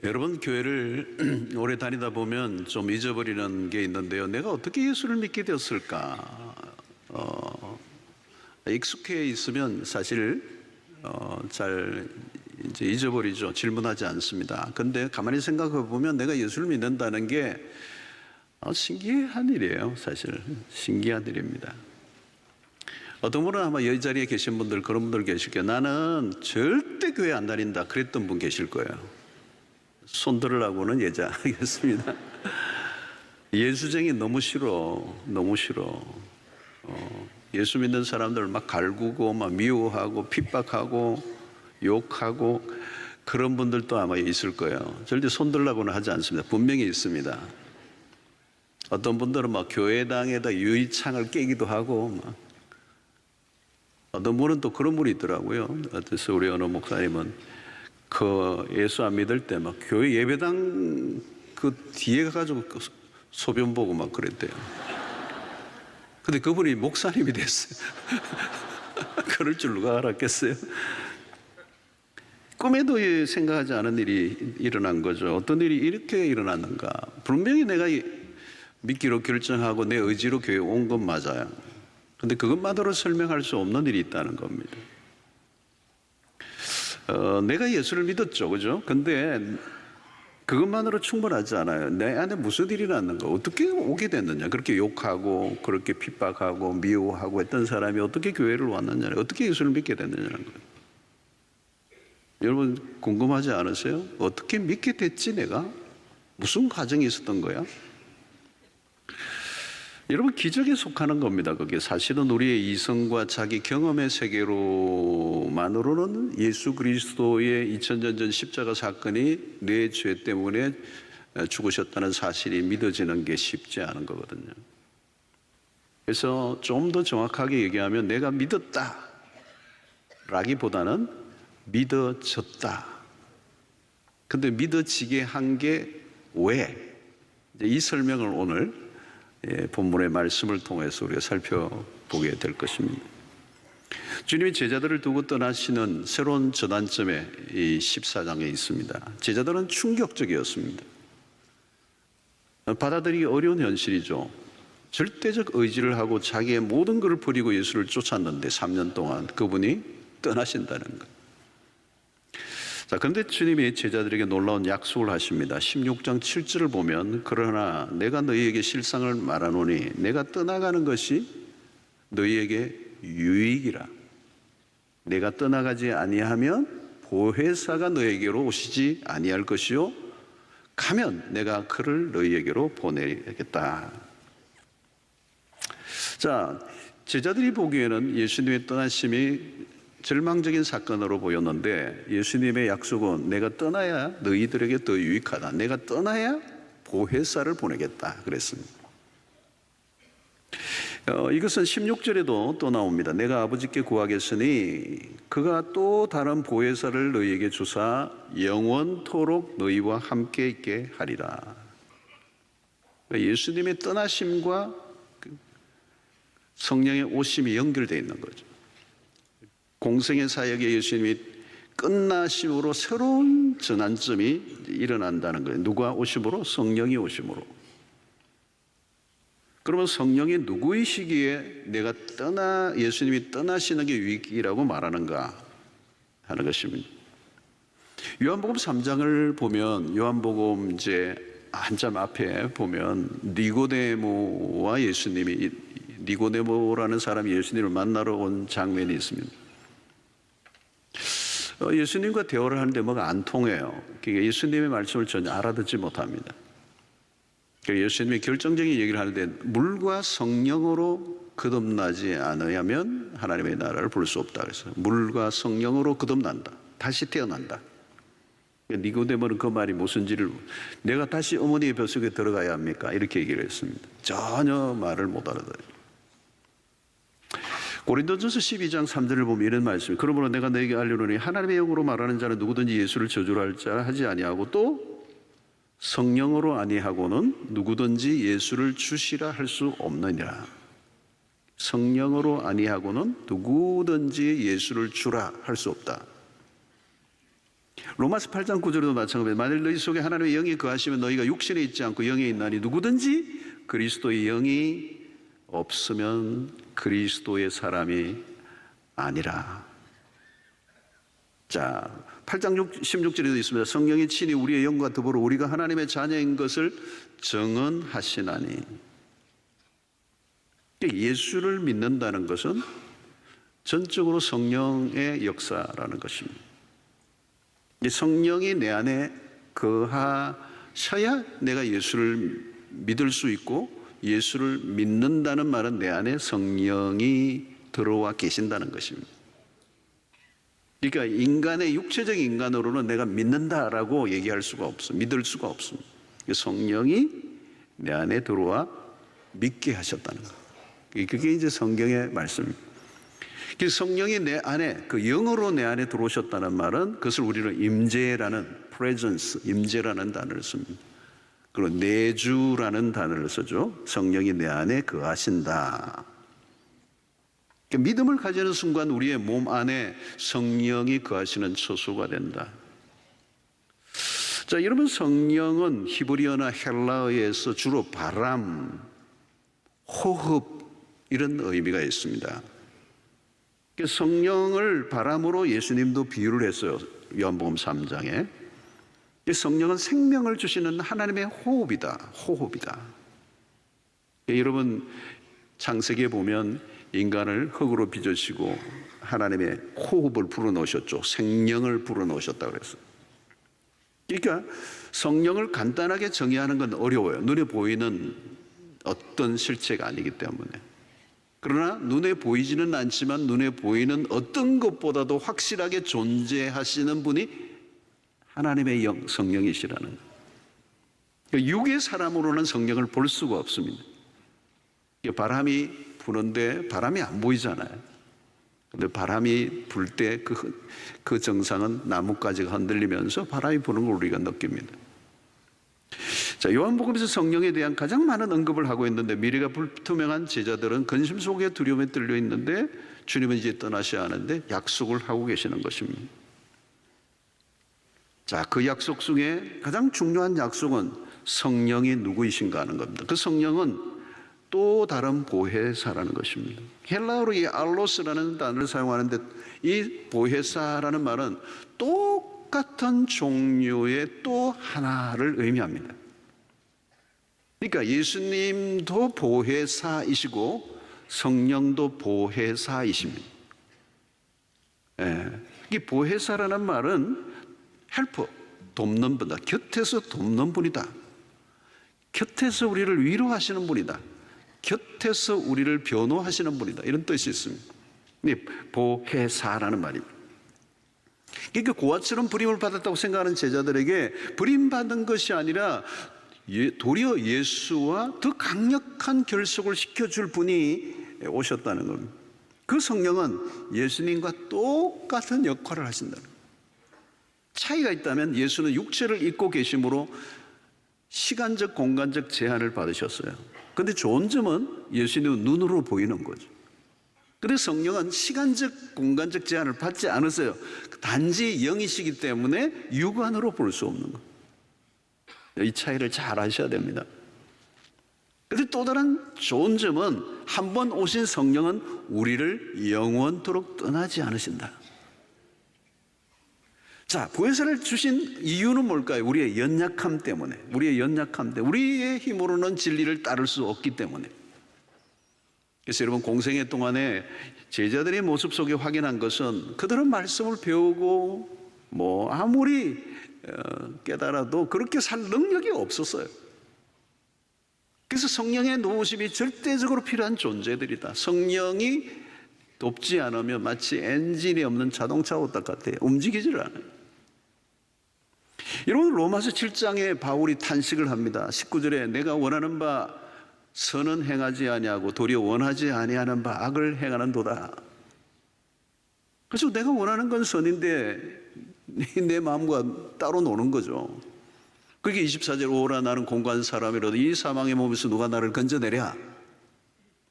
여러분, 교회를 오래 다니다 보면 좀 잊어버리는 게 있는데요. 내가 어떻게 예수를 믿게 되었을까? 익숙해 있으면 사실 잘 이제 잊어버리죠. 질문하지 않습니다. 근데 가만히 생각해 보면 내가 예수를 믿는다는 게 신기한 일이에요. 사실 신기한 일입니다. 어떤 분은 아마 여기 자리에 계신 분들, 그런 분들 계실 거예요. 나는 절대 교회 안 다닌다 그랬던 분 계실 거예요. 손 들으라고는 예자하겠습니다. 예수쟁이 너무 싫어. 너무 싫어. 예수 믿는 사람들 막 갈구고 막 미워하고 핍박하고 욕하고 그런 분들도 아마 있을 거예요. 절대 손 들라고는 하지 않습니다. 분명히 있습니다. 어떤 분들은 막 교회당에다 유리창을 깨기도 하고 막. 어떤 분은 또 그런 분이 있더라고요. 그래서 우리 어느 목사님은 그 예수 안 믿을 때 막 교회 예배당 그 뒤에 가가지고 소변 보고 막 그랬대요. 근데 그분이 목사님이 됐어요. 그럴 줄 누가 알았겠어요? 꿈에도 생각하지 않은 일이 일어난 거죠. 어떤 일이 이렇게 일어났는가? 분명히 내가 믿기로 결정하고 내 의지로 교회에 온 건 맞아요. 근데 그것만으로 설명할 수 없는 일이 있다는 겁니다. 내가 예수를 믿었죠, 그죠? 근데 그것만으로 충분하지 않아요. 내 안에 무슨 일이 났는가? 어떻게 오게 됐느냐? 그렇게 욕하고, 그렇게 핍박하고, 미워하고 했던 사람이 어떻게 교회를 왔느냐? 어떻게 예수를 믿게 됐느냐는 거예요. 여러분, 궁금하지 않으세요? 어떻게 믿게 됐지, 내가? 무슨 과정이 있었던 거야? 여러분, 기적에 속하는 겁니다. 그게 사실은 우리의 이성과 자기 경험의 세계로만으로는 예수 그리스도의 2000년 전 십자가 사건이 내 죄 때문에 죽으셨다는 사실이 믿어지는 게 쉽지 않은 거거든요. 그래서 좀 더 정확하게 얘기하면 내가 믿었다 라기보다는 믿어졌다. 근데 믿어지게 한 게 왜? 이 설명을 오늘 본문의 말씀을 통해서 우리가 살펴보게 될 것입니다. 주님이 제자들을 두고 떠나시는 새로운 전환점에 이 14장에 있습니다. 제자들은 충격적이었습니다. 받아들이기 어려운 현실이죠. 절대적 의지를 하고 자기의 모든 것을 버리고 예수를 쫓았는데 3년 동안 그분이 떠나신다는 것. 자, 그런데 주님이 제자들에게 놀라운 약속을 하십니다. 16장 7절을 보면 그러나 내가 너희에게 실상을 말하노니 내가 떠나가는 것이 너희에게 유익이라. 내가 떠나가지 아니하면 보혜사가 너희에게로 오시지 아니할 것이요 가면 내가 그를 너희에게로 보내겠다. 자, 제자들이 보기에는 예수님의 떠나심이 절망적인 사건으로 보였는데 예수님의 약속은 내가 떠나야 너희들에게 더 유익하다. 내가 떠나야 보혜사를 보내겠다 그랬습니다. 이것은 16절에도 또 나옵니다. 내가 아버지께 구하겠으니 그가 또 다른 보혜사를 너희에게 주사 영원토록 너희와 함께 있게 하리라. 예수님의 떠나심과 성령의 오심이 연결되어 있는 거죠. 공생의 사역에 예수님이 끝나심으로 새로운 전환점이 일어난다는 거예요. 누가 오심으로? 성령이 오심으로. 그러면 성령이 누구이시기에 내가 예수님이 떠나시는 게 유익이라고 말하는가 하는 것입니다. 요한복음 3장을 보면 요한복음 이제 한참 앞에 보면 니고데모와 예수님이 니고데모라는 사람이 예수님을 만나러 온 장면이 있습니다. 예수님과 대화를 하는데 뭐가 안 통해요. 그러니까 예수님의 말씀을 전혀 알아듣지 못합니다. 그러니까 예수님이 결정적인 얘기를 하는데 물과 성령으로 거듭나지 않으면 하나님의 나라를 볼 수 없다. 그래서 물과 성령으로 거듭난다. 다시 태어난다. 그러니까 니고데모는 그 말이 무슨지를 내가 다시 어머니의 뱃속에 들어가야 합니까? 이렇게 얘기를 했습니다. 전혀 말을 못 알아들어요. 고린도전서 12장 3절을 보면 이런 말씀이 그러므로 내가 너에게 알려노니 하나님의 영으로 말하는 자는 누구든지 예수를 저주할 자 하지 아니하고 또 성령으로 아니하고는 누구든지 예수를 주시라 할 수 없느니라. 성령으로 아니하고는 누구든지 예수를 주라 할 수 없다. 로마서 8장 9절에도 마찬가지입니다. 만일 너희 속에 하나님의 영이 거하시면 너희가 육신에 있지 않고 영에 있나니 누구든지 그리스도의 영이 없으면 그리스도의 사람이 아니라. 자, 8장 16절에도 있습니다. 성령이 친히 우리의 영과 더불어 우리가 하나님의 자녀인 것을 증언하시나니. 예수를 믿는다는 것은 전적으로 성령의 역사라는 것입니다. 성령이 내 안에 거하셔야 내가 예수를 믿을 수 있고, 예수를 믿는다는 말은 내 안에 성령이 들어와 계신다는 것입니다. 그러니까 인간의 육체적 인간으로는 내가 믿는다라고 얘기할 수가 없어, 믿을 수가 없습니다. 성령이 내 안에 들어와 믿게 하셨다는 것. 그게 이제 성경의 말씀입니다. 성령이 내 안에, 그 영으로 내 안에 들어오셨다는 말은 그것을 우리는 임재라는, presence, 임재라는 단어를 씁니다. 그리고 내주라는 단어를 쓰죠. 성령이 내 안에 거하신다. 믿음을 가지는 순간 우리의 몸 안에 성령이 거하시는 처소가 된다. 자, 여러분, 성령은 히브리어나 헬라어에서 주로 바람, 호흡 이런 의미가 있습니다. 성령을 바람으로 예수님도 비유를 했어요. 요한복음 3장에. 성령은 생명을 주시는 하나님의 호흡이다. 호흡이다. 여러분, 창세기에 보면 인간을 흙으로 빚으시고 하나님의 호흡을 불어넣으셨죠. 생명을 불어넣으셨다고 그랬어요. 그러니까 성령을 간단하게 정의하는 건 어려워요. 눈에 보이는 어떤 실체가 아니기 때문에. 그러나 눈에 보이지는 않지만 눈에 보이는 어떤 것보다도 확실하게 존재하시는 분이 하나님의 영, 성령이시라는 거예요. 육의 사람으로는 성령을 볼 수가 없습니다. 바람이 부는데 바람이 안 보이잖아요. 근데 바람이 불 때 그 정상은 나뭇가지가 흔들리면서 바람이 부는 걸 우리가 느낍니다. 자, 요한복음에서 성령에 대한 가장 많은 언급을 하고 있는데, 미래가 불투명한 제자들은 근심 속에 두려움에 떨려 있는데 주님은 이제 떠나셔야 하는데 약속을 하고 계시는 것입니다. 자, 그 약속 중에 가장 중요한 약속은 성령이 누구이신가 하는 겁니다. 그 성령은 또 다른 보혜사라는 것입니다. 헬라어로 이 알로스라는 단어를 사용하는데, 이 보혜사라는 말은 똑같은 종류의 또 하나를 의미합니다. 그러니까 예수님도 보혜사이시고 성령도 보혜사이십니다. 이 보혜사라는 말은 헬퍼, 돕는 분이다. 곁에서 돕는 분이다. 곁에서 우리를 위로하시는 분이다. 곁에서 우리를 변호하시는 분이다. 이런 뜻이 있습니다. 보혜사라는 말입니다. 그러니까 고아처럼 부림을 받았다고 생각하는 제자들에게 부림받은 것이 아니라 도리어 예수와 더 강력한 결속을 시켜줄 분이 오셨다는 겁니다. 그 성령은 예수님과 똑같은 역할을 하신다는 거예요. 차이가 있다면 예수는 육체를 입고 계심으로 시간적 공간적 제한을 받으셨어요. 그런데 좋은 점은 예수님은 눈으로 보이는 거죠. 그런데 성령은 시간적 공간적 제한을 받지 않았어요. 단지 영이시기 때문에 육안으로 볼 수 없는 거예요. 이 차이를 잘 아셔야 됩니다. 그런데 또 다른 좋은 점은 한 번 오신 성령은 우리를 영원토록 떠나지 않으신다. 자, 보혜사를 주신 이유는 뭘까요? 우리의 연약함 때문에. 우리의 힘으로는 진리를 따를 수 없기 때문에. 그래서 여러분, 공생애 동안에 제자들의 모습 속에 확인한 것은 그들은 말씀을 배우고 아무리 깨달아도 그렇게 살 능력이 없었어요. 그래서 성령의 도우심이 절대적으로 필요한 존재들이다. 성령이 돕지 않으면 마치 엔진이 없는 자동차 오딱 같아요. 움직이질 않아요. 여러분, 로마서 7장에 바울이 탄식을 합니다. 19절에 내가 원하는 바 선은 행하지 아니하고 도리어 원하지 아니하는 바 악을 행하는도다. 그래서 내가 원하는 건 선인데 내 마음과 따로 노는 거죠. 그게 24절 오라 나는 공고한 사람이라도 이 사망의 몸에서 누가 나를 건져내랴.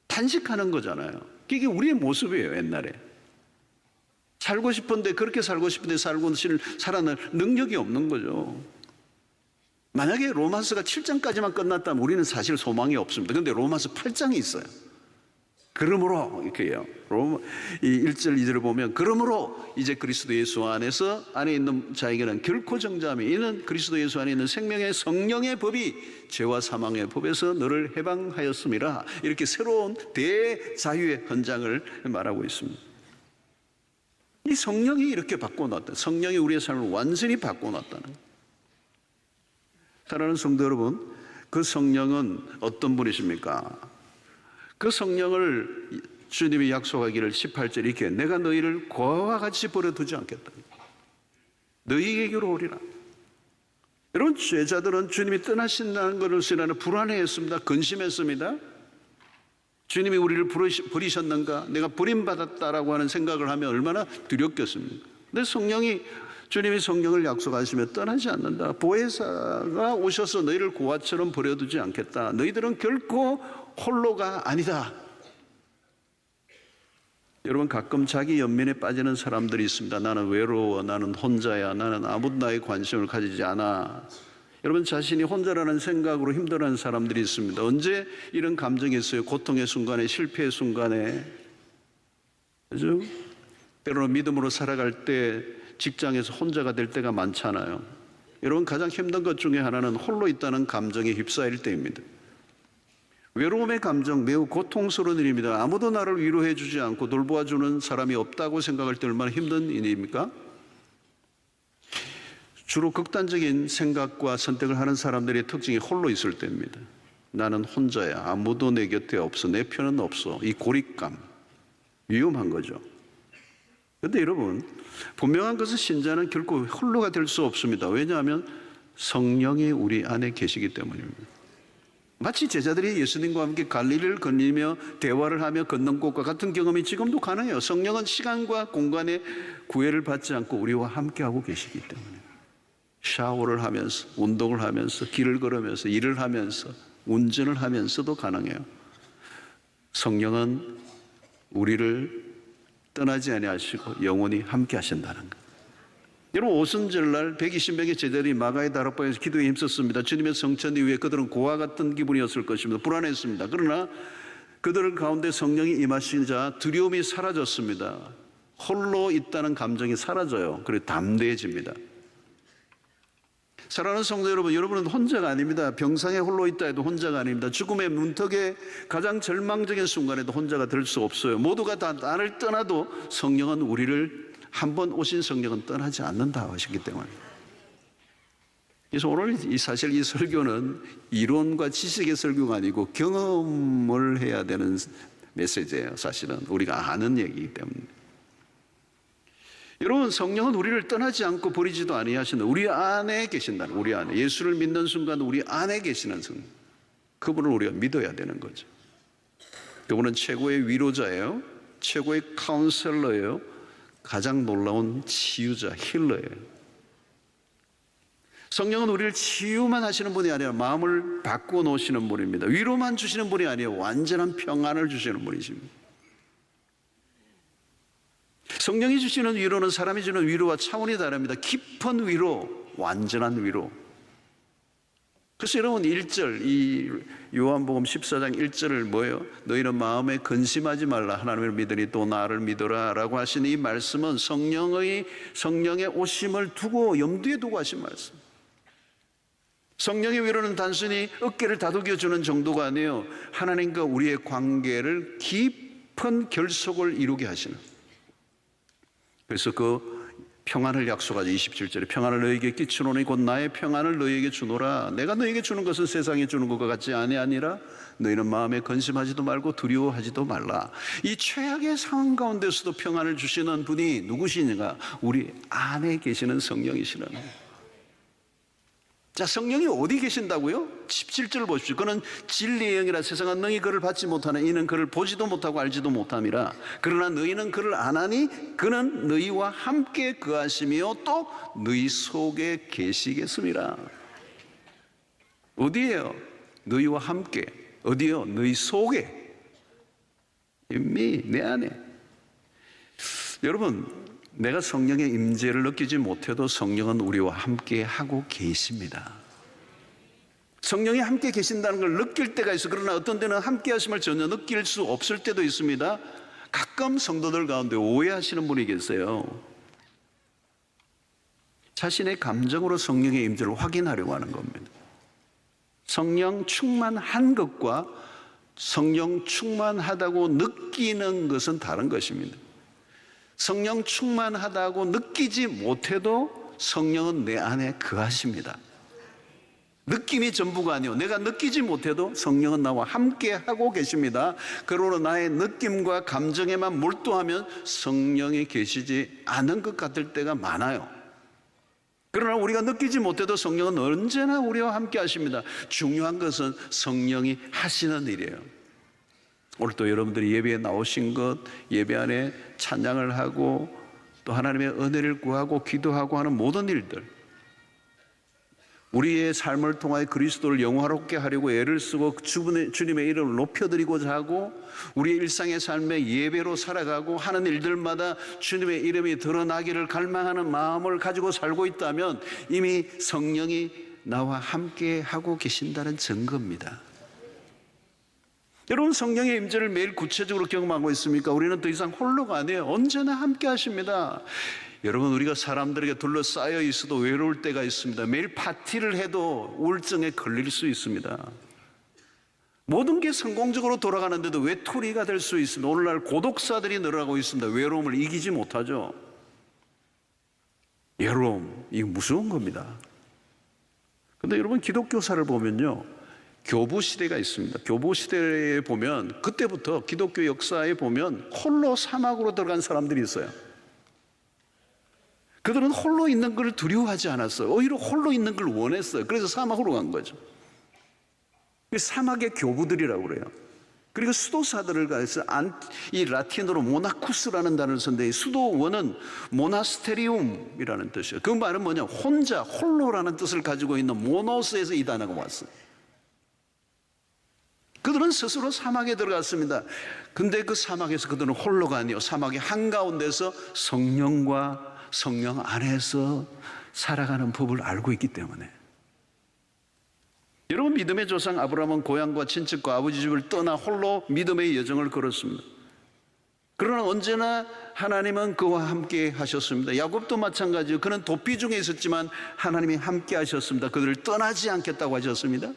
탄식하는 거잖아요. 그게 우리의 모습이에요, 옛날에. 살고 싶은데 그렇게 살고 싶은데 살아낼 능력이 없는 거죠. 만약에 로마서가 7장까지만 끝났다면 우리는 사실 소망이 없습니다. 그런데 로마서 8장이 있어요. 그러므로 이렇게 해요. 이 1절 2절을 보면 그러므로 이제 그리스도 예수 안에 있는 자에게는 결코 정죄함이 이는 그리스도 예수 안에 있는 생명의 성령의 법이 죄와 사망의 법에서 너를 해방하였음이라. 이렇게 새로운 대자유의 헌장을 말하고 있습니다. 이 성령이 이렇게 바꿔놨다. 성령이 우리의 삶을 완전히 바꿔놨다는 거예요. 사랑하는 성도 여러분, 그 성령은 어떤 분이십니까? 그 성령을 주님이 약속하기를 18절 이렇게 내가 너희를 고아와 같이 버려두지 않겠다. 너희에게로 오리라. 여러분, 죄자들은 주님이 떠나신다는 것을 나는 불안해했습니다. 근심했습니다. 주님이 우리를 버리셨는가? 내가 버림받았다라고 하는 생각을 하면 얼마나 두렵겠습니까? 근데 주님이 성령을 약속하시며 떠나지 않는다. 보혜사가 오셔서 너희를 고아처럼 버려두지 않겠다. 너희들은 결코 홀로가 아니다. 여러분, 가끔 자기 연민에 빠지는 사람들이 있습니다. 나는 외로워, 나는 혼자야, 나는 아무도 나의 관심을 가지지 않아. 여러분, 자신이 혼자라는 생각으로 힘들어하는 사람들이 있습니다. 언제 이런 감정이 있어요? 고통의 순간에, 실패의 순간에. 그죠? 때로는 믿음으로 살아갈 때 직장에서 혼자가 될 때가 많잖아요. 여러분, 가장 힘든 것 중에 하나는 홀로 있다는 감정에 휩싸일 때입니다. 외로움의 감정 매우 고통스러운 일입니다. 아무도 나를 위로해 주지 않고 돌보아주는 사람이 없다고 생각할 때 얼마나 힘든 일입니까? 주로 극단적인 생각과 선택을 하는 사람들의 특징이 홀로 있을 때입니다. 나는 혼자야. 아무도 내 곁에 없어. 내 편은 없어. 이 고립감, 위험한 거죠. 그런데 여러분, 분명한 것은 신자는 결코 홀로가 될 수 없습니다. 왜냐하면 성령이 우리 안에 계시기 때문입니다. 마치 제자들이 예수님과 함께 갈릴리를 거니며 대화를 하며 걷는 것과 같은 경험이 지금도 가능해요. 성령은 시간과 공간에 구애를 받지 않고 우리와 함께하고 계시기 때문에 샤워를 하면서, 운동을 하면서, 길을 걸으면서, 일을 하면서, 운전을 하면서도 가능해요. 성령은 우리를 떠나지 아니하시고 영원히 함께 하신다는 것. 여러분, 오순절날 120명의 제자들이 마가의 다락방에서 기도에 힘썼습니다. 주님의 성천 이후에 그들은 고아 같은 기분이었을 것입니다. 불안했습니다. 그러나 그들 가운데 성령이 임하시자 두려움이 사라졌습니다. 홀로 있다는 감정이 사라져요. 그리고 담대해집니다. 사랑하는 성도 여러분, 여러분은 혼자가 아닙니다. 병상에 홀로 있다 해도 혼자가 아닙니다. 죽음의 문턱에 가장 절망적인 순간에도 혼자가 될 수 없어요. 모두가 다 나를 떠나도 성령은 우리를, 한번 오신 성령은 떠나지 않는다 하셨기 때문에. 그래서 오늘 사실 이 설교는 이론과 지식의 설교가 아니고 경험을 해야 되는 메시지예요. 사실은 우리가 아는 얘기이기 때문에. 여러분, 성령은 우리를 떠나지 않고 버리지도 아니하신다. 우리 안에 계신다는, 우리 안에 예수를 믿는 순간 우리 안에 계시는 성령, 그분을 우리가 믿어야 되는 거죠. 그분은 최고의 위로자예요. 최고의 카운셀러예요. 가장 놀라운 치유자, 힐러예요. 성령은 우리를 치유만 하시는 분이 아니라 마음을 바꾸어 놓으시는 분입니다. 위로만 주시는 분이 아니에요. 완전한 평안을 주시는 분이십니다. 성령이 주시는 위로는 사람이 주는 위로와 차원이 다릅니다. 깊은 위로, 완전한 위로. 그래서 여러분, 1절, 이 요한복음 14장 1절을 뭐예요? 너희는 마음에 근심하지 말라. 하나님을 믿으니 또 나를 믿어라 라고 하신 이 말씀은 성령의 오심을 두고 염두에 두고 하신 말씀. 성령의 위로는 단순히 어깨를 다독여 주는 정도가 아니에요. 하나님과 우리의 관계를 깊은 결속을 이루게 하시는. 그래서 그 평안을 약속하죠. 27절에 평안을 너희에게 끼치노니 곧 나의 평안을 너희에게 주노라. 내가 너희에게 주는 것은 세상에 주는 것과 같지 아니하니라. 너희는 마음에 근심하지도 말고 두려워하지도 말라. 이 최악의 상황 가운데서도 평안을 주시는 분이 누구시냐? 우리 안에 계시는 성령이시라는 거예요. 자, 성령이 어디 계신다고요? 17절 보십시오. 그는 진리의 영이라 세상은 너희 그를 받지 못하는 이는 그를 보지도 못하고 알지도 못함이라. 그러나 너희는 그를 아나니 그는 너희와 함께 거하시며 또 너희 속에 계시겠습니다. 어디에요? 너희와 함께. 어디요? 너희 속에. 이미 내 안에. 여러분, 내가 성령의 임재를 느끼지 못해도 성령은 우리와 함께 하고 계십니다. 성령이 함께 계신다는 걸 느낄 때가 있어. 그러나 어떤 때는 함께 하심을 전혀 느낄 수 없을 때도 있습니다. 가끔 성도들 가운데 오해하시는 분이 계세요. 자신의 감정으로 성령의 임재를 확인하려고 하는 겁니다. 성령 충만한 것과 성령 충만하다고 느끼는 것은 다른 것입니다. 성령 충만하다고 느끼지 못해도 성령은 내 안에 거하십니다. 느낌이 전부가 아니요, 내가 느끼지 못해도 성령은 나와 함께 하고 계십니다. 그러므로 나의 느낌과 감정에만 몰두하면 성령이 계시지 않은 것 같을 때가 많아요. 그러나 우리가 느끼지 못해도 성령은 언제나 우리와 함께 하십니다. 중요한 것은 성령이 하시는 일이에요. 오늘 또 여러분들이 예배에 나오신 것, 예배 안에 찬양을 하고 또 하나님의 은혜를 구하고 기도하고 하는 모든 일들, 우리의 삶을 통하여 그리스도를 영화롭게 하려고 애를 쓰고 주님의 이름을 높여드리고자 하고 우리의 일상의 삶에 예배로 살아가고 하는 일들마다 주님의 이름이 드러나기를 갈망하는 마음을 가지고 살고 있다면 이미 성령이 나와 함께 하고 계신다는 증거입니다. 여러분, 성령의 임재를 매일 구체적으로 경험하고 있습니까? 우리는 더 이상 홀로가 아니에요. 언제나 함께 하십니다. 여러분, 우리가 사람들에게 둘러싸여 있어도 외로울 때가 있습니다. 매일 파티를 해도 우울증에 걸릴 수 있습니다. 모든 게 성공적으로 돌아가는데도 외톨이가 될 수 있습니다. 오늘날 고독사들이 늘어나고 있습니다. 외로움을 이기지 못하죠. 외로움, 이거 무서운 겁니다. 그런데 여러분, 기독교사를 보면요, 교부 시대가 있습니다. 교부 시대에 보면 그때부터 기독교 역사에 보면 홀로 사막으로 들어간 사람들이 있어요. 그들은 홀로 있는 걸 두려워하지 않았어요. 오히려 홀로 있는 걸 원했어요. 그래서 사막으로 간 거죠. 사막의 교부들이라고 그래요. 그리고 수도사들을 가해서 이 라틴어로 모나쿠스라는 단어를 썼는데 수도원은 모나스테리움이라는 뜻이에요. 그 말은 뭐냐? 혼자, 홀로라는 뜻을 가지고 있는 모노스에서 이 단어가 왔어요. 그들은 스스로 사막에 들어갔습니다. 근데 그 사막에서 그들은 홀로가 아니요, 사막의 한가운데서 성령과 성령 안에서 살아가는 법을 알고 있기 때문에. 여러분, 믿음의 조상 아브라함은 고향과 친척과 아버지 집을 떠나 홀로 믿음의 여정을 걸었습니다. 그러나 언제나 하나님은 그와 함께 하셨습니다. 야곱도 마찬가지요. 그는 도피 중에 있었지만 하나님이 함께 하셨습니다. 그들을 떠나지 않겠다고 하셨습니다.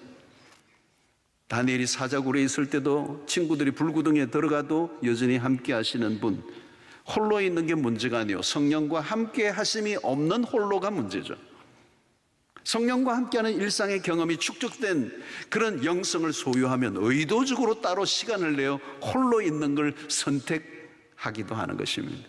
다니엘이 사자굴에 있을 때도 친구들이 불구덩이에 들어가도 여전히 함께 하시는 분. 홀로 있는 게 문제가 아니요, 성령과 함께 하심이 없는 홀로가 문제죠. 성령과 함께하는 일상의 경험이 축적된 그런 영성을 소유하면 의도적으로 따로 시간을 내어 홀로 있는 걸 선택하기도 하는 것입니다.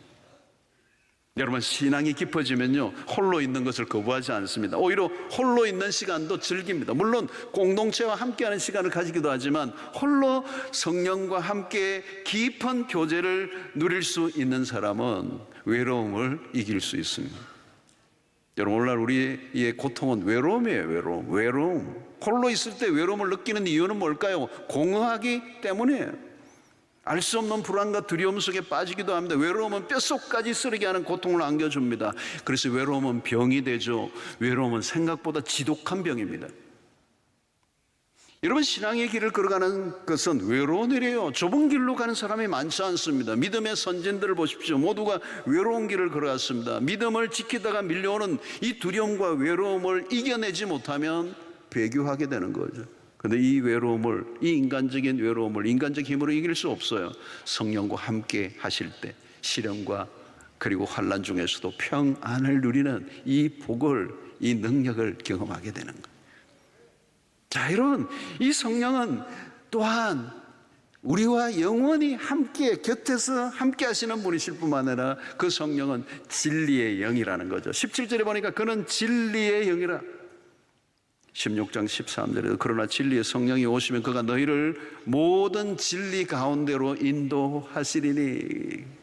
여러분, 신앙이 깊어지면요, 홀로 있는 것을 거부하지 않습니다. 오히려 홀로 있는 시간도 즐깁니다. 물론 공동체와 함께하는 시간을 가지기도 하지만 홀로 성령과 함께 깊은 교제를 누릴 수 있는 사람은 외로움을 이길 수 있습니다. 여러분, 오늘날 우리의 고통은 외로움이에요. 외로움. 홀로 있을 때 외로움을 느끼는 이유는 뭘까요? 공허하기 때문이에요. 알 수 없는 불안과 두려움 속에 빠지기도 합니다. 외로움은 뼛속까지 쓰리게 하는 고통을 안겨줍니다. 그래서 외로움은 병이 되죠. 외로움은 생각보다 지독한 병입니다. 여러분, 신앙의 길을 걸어가는 것은 외로운 일이에요. 좁은 길로 가는 사람이 많지 않습니다. 믿음의 선진들을 보십시오. 모두가 외로운 길을 걸어갔습니다. 믿음을 지키다가 밀려오는 이 두려움과 외로움을 이겨내지 못하면 배교하게 되는 거죠. 그런데 이 외로움을, 이 인간적인 외로움을 인간적 힘으로 이길 수 없어요. 성령과 함께 하실 때 시련과 그리고 환난 중에서도 평안을 누리는 이 복을, 이 능력을 경험하게 되는 거예요. 자, 여러분, 이 성령은 또한 우리와 영원히 함께 곁에서 함께 하시는 분이실 뿐만 아니라 그 성령은 진리의 영이라는 거죠. 17절에 보니까 그는 진리의 영이라. 16장 13절에도 그러나 진리의 성령이 오시면 그가 너희를 모든 진리 가운데로 인도하시리니.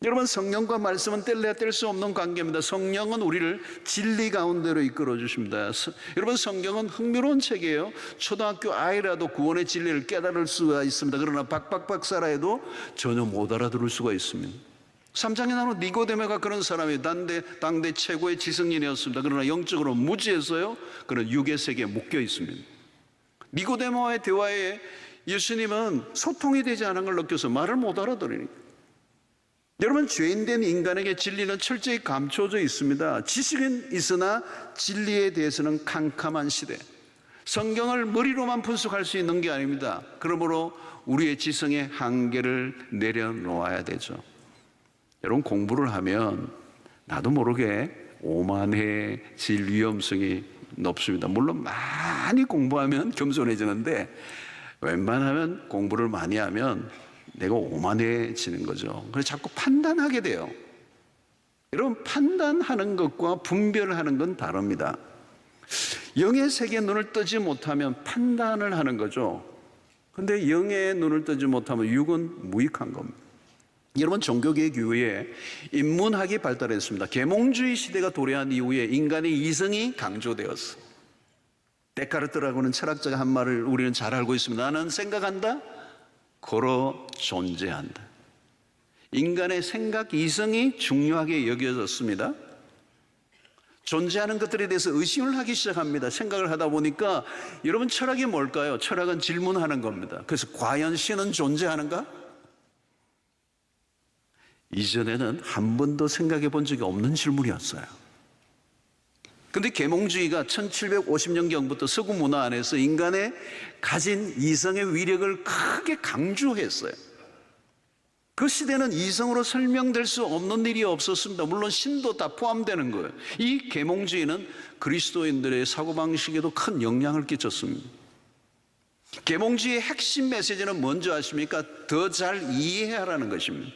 여러분, 성령과 말씀은 뗄래야 뗄 수 없는 관계입니다. 성령은 우리를 진리 가운데로 이끌어 주십니다. 여러분, 성경은 흥미로운 책이에요. 초등학교 아이라도 구원의 진리를 깨달을 수가 있습니다. 그러나 박박박사라 해도 전혀 못 알아들을 수가 있습니다. 3장에 나오는 니고데모가 그런 사람이 당대 최고의 지성인이었습니다. 그러나 영적으로 무지해서요, 그런 육의 세계에 묶여 있습니다. 니고데모와의 대화에 예수님은 소통이 되지 않은 걸 느껴서 말을 못 알아들으니까. 여러분, 죄인된 인간에게 진리는 철저히 감춰져 있습니다. 지식은 있으나 진리에 대해서는 캄캄한 시대. 성경을 머리로만 분석할 수 있는 게 아닙니다. 그러므로 우리의 지성의 한계를 내려놓아야 되죠. 여러분, 공부를 하면 나도 모르게 오만해질 위험성이 높습니다. 물론 많이 공부하면 겸손해지는데 웬만하면 공부를 많이 하면 내가 오만해지는 거죠. 그래서 자꾸 판단하게 돼요. 여러분, 판단하는 것과 분별하는 건 다릅니다. 영의 세계에 눈을 뜨지 못하면 판단을 하는 거죠. 근데 영의 눈을 뜨지 못하면 육은 무익한 겁니다. 여러분, 종교개혁 이후에 인문학이 발달했습니다. 계몽주의 시대가 도래한 이후에 인간의 이성이 강조되었어. 데카르트라고는 철학자가 한 말을 우리는 잘 알고 있습니다. 나는 생각한다, 고로 존재한다. 인간의 생각, 이성이 중요하게 여겨졌습니다. 존재하는 것들에 대해서 의심을 하기 시작합니다. 생각을 하다 보니까 여러분, 철학이 뭘까요? 철학은 질문하는 겁니다. 그래서 과연 신은 존재하는가? 이전에는 한 번도 생각해 본 적이 없는 질문이었어요. 근데 계몽주의가 1750년경부터 서구 문화 안에서 인간의 가진 이성의 위력을 크게 강조했어요. 그 시대는 이성으로 설명될 수 없는 일이 없었습니다. 물론 신도 다 포함되는 거예요. 이 계몽주의는 그리스도인들의 사고방식에도 큰 영향을 끼쳤습니다. 계몽주의의 핵심 메시지는 뭔지 아십니까? 더 잘 이해하라는 것입니다.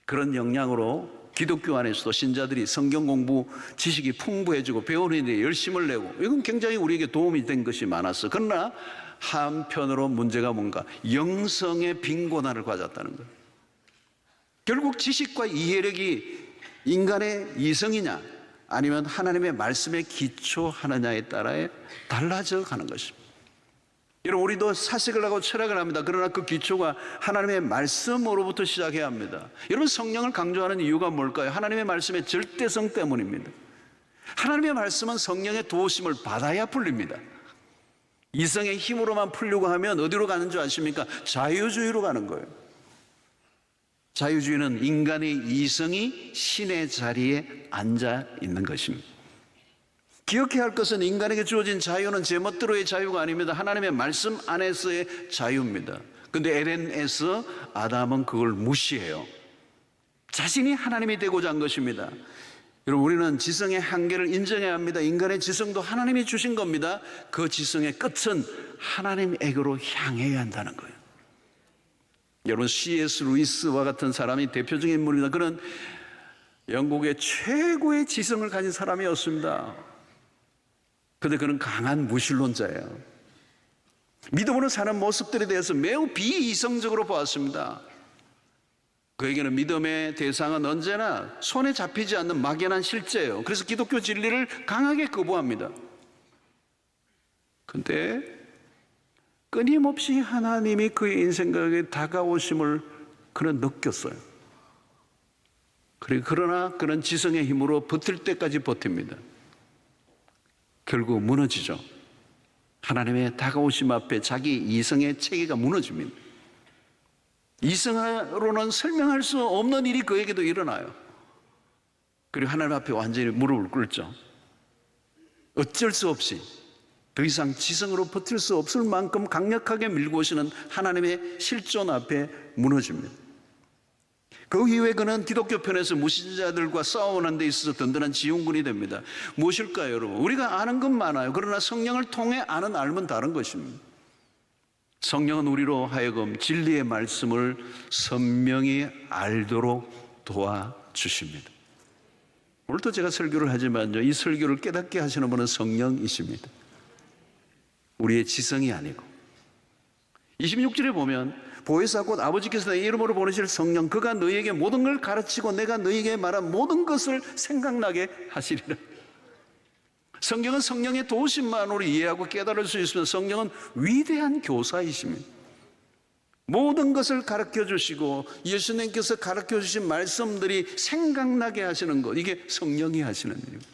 그런 영향으로 기독교 안에서도 신자들이 성경 공부 지식이 풍부해지고 배우는 데 열심을 내고, 이건 굉장히 우리에게 도움이 된 것이 많았어. 그러나 한편으로 문제가 뭔가? 영성의 빈곤함을 가졌다는 거예요. 결국 지식과 이해력이 인간의 이성이냐 아니면 하나님의 말씀에 기초하느냐에 따라 달라져 가는 것입니다. 여러분, 우리도 사색을 하고 철학을 합니다. 그러나 그 기초가 하나님의 말씀으로부터 시작해야 합니다. 여러분, 성령을 강조하는 이유가 뭘까요? 하나님의 말씀의 절대성 때문입니다. 하나님의 말씀은 성령의 도우심을 받아야 풀립니다. 이성의 힘으로만 풀려고 하면 어디로 가는 줄 아십니까? 자유주의로 가는 거예요. 자유주의는 인간의 이성이 신의 자리에 앉아 있는 것입니다. 기억해야 할 것은 인간에게 주어진 자유는 제멋대로의 자유가 아닙니다. 하나님의 말씀 안에서의 자유입니다. 그런데 에덴에서 아담은 그걸 무시해요. 자신이 하나님이 되고자 한 것입니다. 여러분, 우리는 지성의 한계를 인정해야 합니다. 인간의 지성도 하나님이 주신 겁니다. 그 지성의 끝은 하나님에게로 향해야 한다는 거예요. 여러분, C.S. 루이스와 같은 사람이 대표적인 인물입니다. 그는 영국의 최고의 지성을 가진 사람이었습니다. 그런데 그는 강한 무신론자예요. 믿음으로 사는 모습들에 대해서 매우 비이성적으로 보았습니다. 그에게는 믿음의 대상은 언제나 손에 잡히지 않는 막연한 실제예요. 그래서 기독교 진리를 강하게 거부합니다. 그런데 끊임없이 하나님이 그의 인생각에 다가오심을 그는 느꼈어요. 그러나 그는 지성의 힘으로 버틸 때까지 버팁니다. 결국 무너지죠. 하나님의 다가오심 앞에 자기 이성의 체계가 무너집니다. 이성으로는 설명할 수 없는 일이 그에게도 일어나요. 그리고 하나님 앞에 완전히 무릎을 꿇죠. 어쩔 수 없이 더 이상 지성으로 버틸 수 없을 만큼 강력하게 밀고 오시는 하나님의 실존 앞에 무너집니다. 그 이후에 그는 기독교 편에서 무신자들과 싸우는 데 있어서 든든한 지원군이 됩니다. 무엇일까요, 여러분? 우리가 아는 건 많아요. 그러나 성령을 통해 아는 알면 다른 것입니다. 성령은 우리로 하여금 진리의 말씀을 선명히 알도록 도와주십니다. 오늘도 제가 설교를 하지만요, 이 설교를 깨닫게 하시는 분은 성령이십니다. 우리의 지성이 아니고. 26절에 보면 보혜사 곧 아버지께서 내 이름으로 보내실 성령, 그가 너희에게 모든 걸 가르치고 내가 너희에게 말한 모든 것을 생각나게 하시리라. 성경은 성령의 도우심만으로 이해하고 깨달을 수 있으면 성령은 위대한 교사이십니다. 모든 것을 가르쳐 주시고 예수님께서 가르쳐 주신 말씀들이 생각나게 하시는 것, 이게 성령이 하시는 일입니다.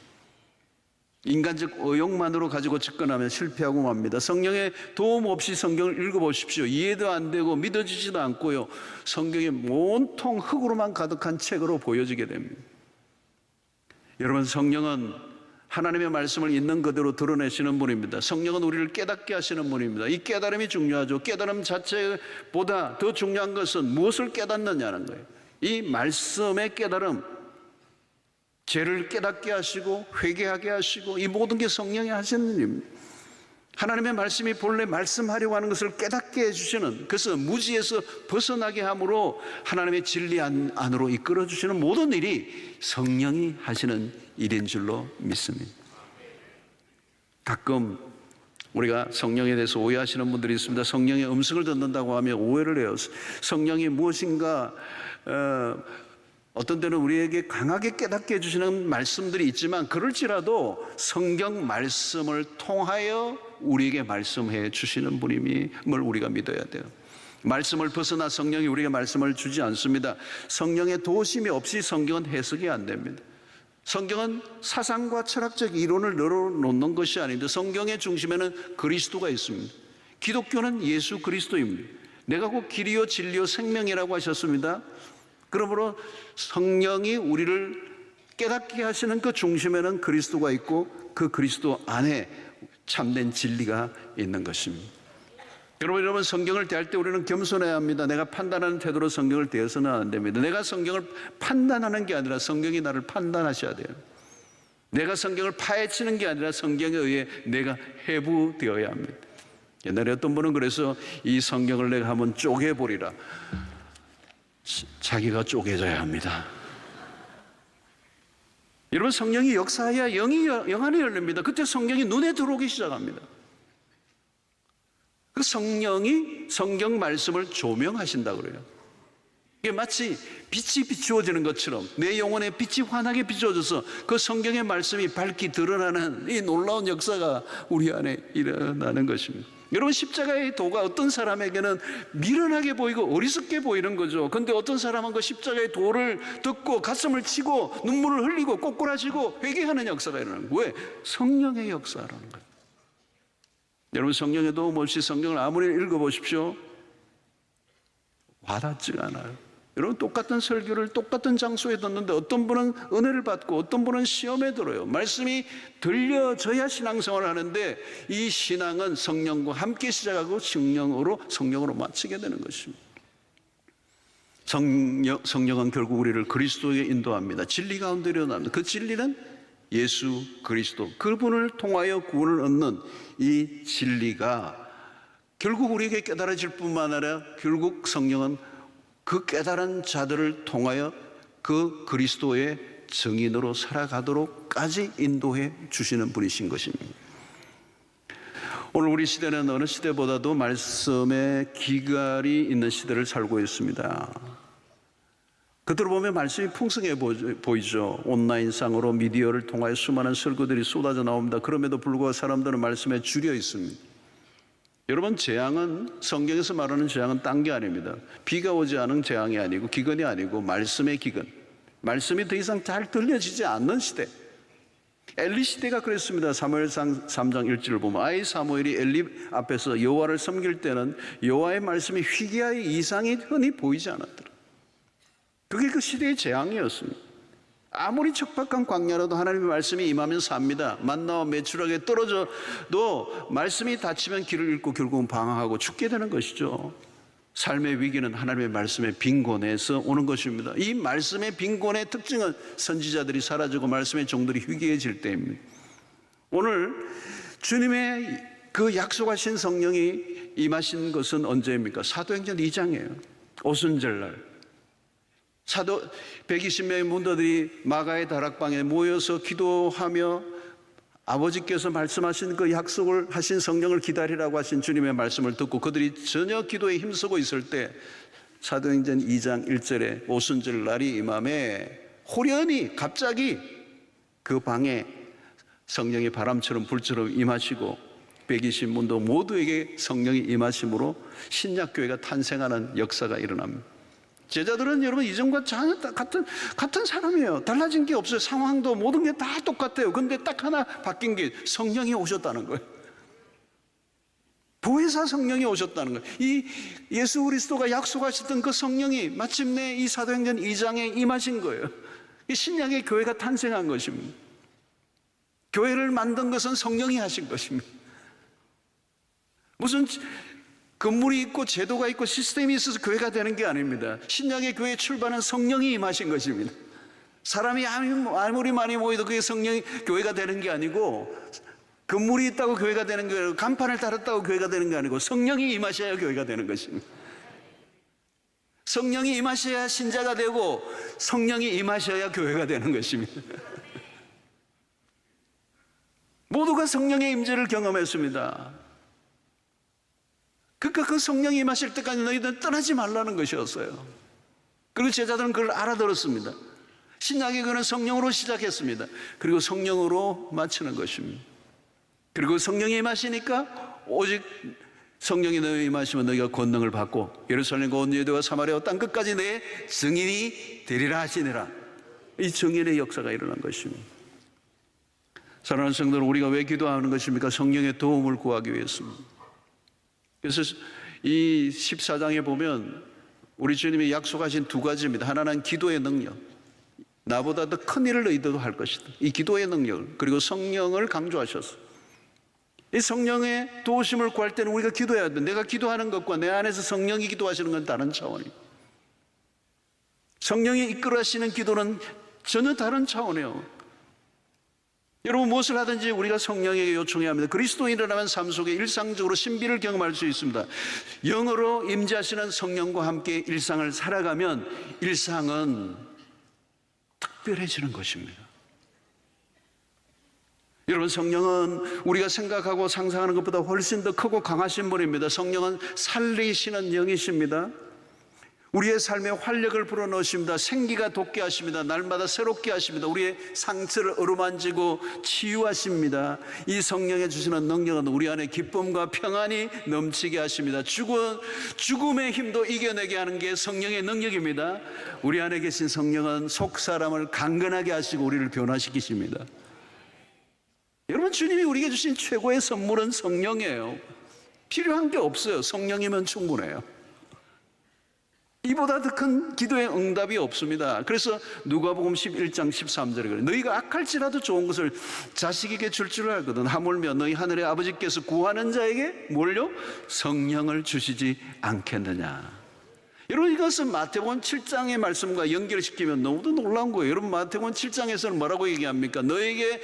인간적 의욕만으로 가지고 접근하면 실패하고 맙니다. 성령의 도움 없이 성경을 읽어보십시오. 이해도 안 되고 믿어지지도 않고요, 성경이 온통 흙으로만 가득한 책으로 보여지게 됩니다. 여러분, 성령은 하나님의 말씀을 있는 그대로 드러내시는 분입니다. 성령은 우리를 깨닫게 하시는 분입니다. 이 깨달음이 중요하죠. 깨달음 자체보다 더 중요한 것은 무엇을 깨닫느냐는 거예요. 이 말씀의 깨달음, 죄를 깨닫게 하시고 회개하게 하시고, 이 모든 게 성령이 하시는 일입니다. 하나님의 말씀이 본래 말씀하려고 하는 것을 깨닫게 해주시는, 그래서 무지에서 벗어나게 함으로 하나님의 진리 안으로 이끌어 주시는 모든 일이 성령이 하시는 일인 줄로 믿습니다. 가끔 우리가 성령에 대해서 오해하시는 분들이 있습니다. 성령의 음성을 듣는다고 하면 오해를 해요. 성령이 무엇인가 어떤 때는 우리에게 강하게 깨닫게 해주시는 말씀들이 있지만, 그럴지라도 성경 말씀을 통하여 우리에게 말씀해 주시는 분임을 우리가 믿어야 돼요. 말씀을 벗어나 성령이 우리에게 말씀을 주지 않습니다. 성령의 도우심이 없이 성경은 해석이 안 됩니다. 성경은 사상과 철학적 이론을 늘어놓는 것이 아닌데, 성경의 중심에는 그리스도가 있습니다. 기독교는 예수 그리스도입니다. 내가 곧 길이요 진리요 생명이라고 하셨습니다. 그러므로 성령이 우리를 깨닫게 하시는 그 중심에는 그리스도가 있고, 그 그리스도 안에 참된 진리가 있는 것입니다. 여러분, 성경을 대할 때 우리는 겸손해야 합니다. 내가 판단하는 태도로 성경을 대해서는 안 됩니다. 내가 성경을 판단하는 게 아니라 성경이 나를 판단하셔야 돼요. 내가 성경을 파헤치는 게 아니라 성경에 의해 내가 해부되어야 합니다. 옛날에 어떤 분은 그래서 이 성경을 내가 한번 쪼개보리라. 자기가 쪼개져야 합니다. 여러분, 성령이 역사해야 영 안에 열립니다. 그때 성경이 눈에 들어오기 시작합니다. 그 성령이 성경 말씀을 조명하신다고 그래요. 이게 마치 빛이 비추어지는 것처럼 내 영혼에 빛이 환하게 비추어져서 그 성경의 말씀이 밝게 드러나는 이 놀라운 역사가 우리 안에 일어나는 것입니다. 여러분, 십자가의 도가 어떤 사람에게는 미련하게 보이고 어리석게 보이는 거죠. 그런데 어떤 사람은 그 십자가의 도를 듣고 가슴을 치고 눈물을 흘리고 꼬꾸라지고 회개하는 역사가 일어나는 거예요. 왜? 성령의 역사라는 거예요. 여러분, 성령의 도움 없이 성경을 아무리 읽어보십시오, 와닿지가 않아요. 여러분, 똑같은 설교를 똑같은 장소에 듣는데 어떤 분은 은혜를 받고 어떤 분은 시험에 들어요. 말씀이 들려져야 신앙생활을 하는데, 이 신앙은 성령과 함께 시작하고 성령으로 마치게 되는 것입니다. 성령은 결국 우리를 그리스도에 인도합니다. 진리 가운데 일어납니다. 그 진리는 예수 그리스도, 그분을 통하여 구원을 얻는 이 진리가 결국 우리에게 깨달아질 뿐만 아니라 결국 성령은 그 깨달은 자들을 통하여 그 그리스도의 증인으로 살아가도록까지 인도해 주시는 분이신 것입니다. 오늘 우리 시대는 어느 시대보다도 말씀의 기갈이 있는 시대를 살고 있습니다. 그들을 보면 말씀이 풍성해 보이죠. 온라인상으로 미디어를 통하여 수많은 설교들이 쏟아져 나옵니다. 그럼에도 불구하고 사람들은 말씀에 줄여 있습니다. 여러분, 재앙은, 성경에서 말하는 재앙은 딴 게 아닙니다. 비가 오지 않은 재앙이 아니고 기근이 아니고 말씀의 기근, 말씀이 더 이상 잘 들려지지 않는 시대. 엘리 시대가 그랬습니다. 사무엘상 3장 1절을 보면 아이 사무엘이 엘리 앞에서 여호와를 섬길 때는 여호와의 말씀이 희귀하여 이상이 흔히 보이지 않았더라. 그게 그 시대의 재앙이었습니다. 아무리 척박한 광야라도 하나님의 말씀이 임하면 삽니다. 만나와 메추라기에 떨어져도 말씀이 닫히면 길을 잃고 결국은 방황하고 죽게 되는 것이죠. 삶의 위기는 하나님의 말씀의 빈곤에서 오는 것입니다. 이 말씀의 빈곤의 특징은 선지자들이 사라지고 말씀의 종들이 희귀해질 때입니다. 오늘 주님의 그 약속하신 성령이 임하신 것은 언제입니까? 사도행전 2장이에요. 오순절날 사도 120명의 문도들이 마가의 다락방에 모여서 기도하며 아버지께서 말씀하신 그 약속을 하신 성령을 기다리라고 하신 주님의 말씀을 듣고 그들이 전혀 기도에 힘쓰고 있을 때 사도행전 2장 1절에 오순절 날이 임함에 호련히 갑자기 그 방에 성령이 바람처럼 불처럼 임하시고 120문도 모두에게 성령이 임하심으로 신약교회가 탄생하는 역사가 일어납니다. 제자들은 여러분 이전과 전혀 같은 사람이에요. 달라진 게 없어요. 상황도 모든 게 다 똑같아요. 근데 딱 하나 바뀐 게 성령이 오셨다는 거예요. 보혜사 성령이 오셨다는 거예요. 이 예수 그리스도가 약속하셨던 그 성령이 마침내 이 사도행전 2장에 임하신 거예요. 이 신약의 교회가 탄생한 것입니다. 교회를 만든 것은 성령이 하신 것입니다. 무슨 건물이 있고 제도가 있고 시스템이 있어서 교회가 되는 게 아닙니다. 신약의 교회의 출발은 성령이 임하신 것입니다. 사람이 아무리 많이 모여도 그게 성령이 교회가 되는 게 아니고, 건물이 있다고 교회가 되는 게 아니고, 간판을 달았다고 교회가 되는 게 아니고, 성령이 임하셔야 교회가 되는 것입니다. 성령이 임하셔야 신자가 되고, 성령이 임하셔야 교회가 되는 것입니다. 모두가 성령의 임재를 경험했습니다. 그러니까 그 성령이 임하실 때까지 너희들은 떠나지 말라는 것이었어요. 그리고 제자들은 그걸 알아들었습니다. 신약의 교회는 성령으로 시작했습니다. 그리고 성령으로 마치는 것입니다. 그리고 성령이 임하시니까 오직 성령이 너희 임하시면 너희가 권능을 받고 예루살렘과 온 유대와 사마리아 땅 끝까지 내 증인이 되리라 하시니라. 이 증인의 역사가 일어난 것입니다. 사랑하는 성도들, 우리가 왜 기도하는 것입니까? 성령의 도움을 구하기 위해서입니다. 그래서 이 14장에 보면 우리 주님이 약속하신 두 가지입니다. 하나는 기도의 능력, 나보다 더 큰 일을 너희들도 할 것이다. 이 기도의 능력, 그리고 성령을 강조하셨어요. 이 성령의 도우심을 구할 때는 우리가 기도해야 돼. 내가 기도하는 것과 내 안에서 성령이 기도하시는 건 다른 차원이에요. 성령이 이끌어하시는 기도는 전혀 다른 차원이에요. 여러분, 무엇을 하든지 우리가 성령에게 요청해야 합니다. 그리스도인이라면 삶 속에 일상적으로 신비를 경험할 수 있습니다. 영으로 임재하시는 성령과 함께 일상을 살아가면 일상은 특별해지는 것입니다. 여러분, 성령은 우리가 생각하고 상상하는 것보다 훨씬 더 크고 강하신 분입니다. 성령은 살리시는 영이십니다. 우리의 삶에 활력을 불어넣으십니다. 생기가 돋게 하십니다. 날마다 새롭게 하십니다. 우리의 상처를 어루만지고 치유하십니다. 이 성령이 주시는 능력은 우리 안에 기쁨과 평안이 넘치게 하십니다. 죽음의 힘도 이겨내게 하는 게 성령의 능력입니다. 우리 안에 계신 성령은 속 사람을 강건하게 하시고 우리를 변화시키십니다. 여러분, 주님이 우리에게 주신 최고의 선물은 성령이에요. 필요한 게 없어요. 성령이면 충분해요. 이보다 더 큰 기도의 응답이 없습니다. 그래서 누가복음 11장 13절에 그래요. 너희가 악할지라도 좋은 것을 자식에게 줄 알거든. 하물며 너희 하늘의 아버지께서 구하는 자에게 뭘요? 성령을 주시지 않겠느냐. 여러분, 이것은 마태복음 7장의 말씀과 연결시키면 너무도 놀라운 거예요. 여러분, 마태복음 7장에서는 뭐라고 얘기합니까? 너에게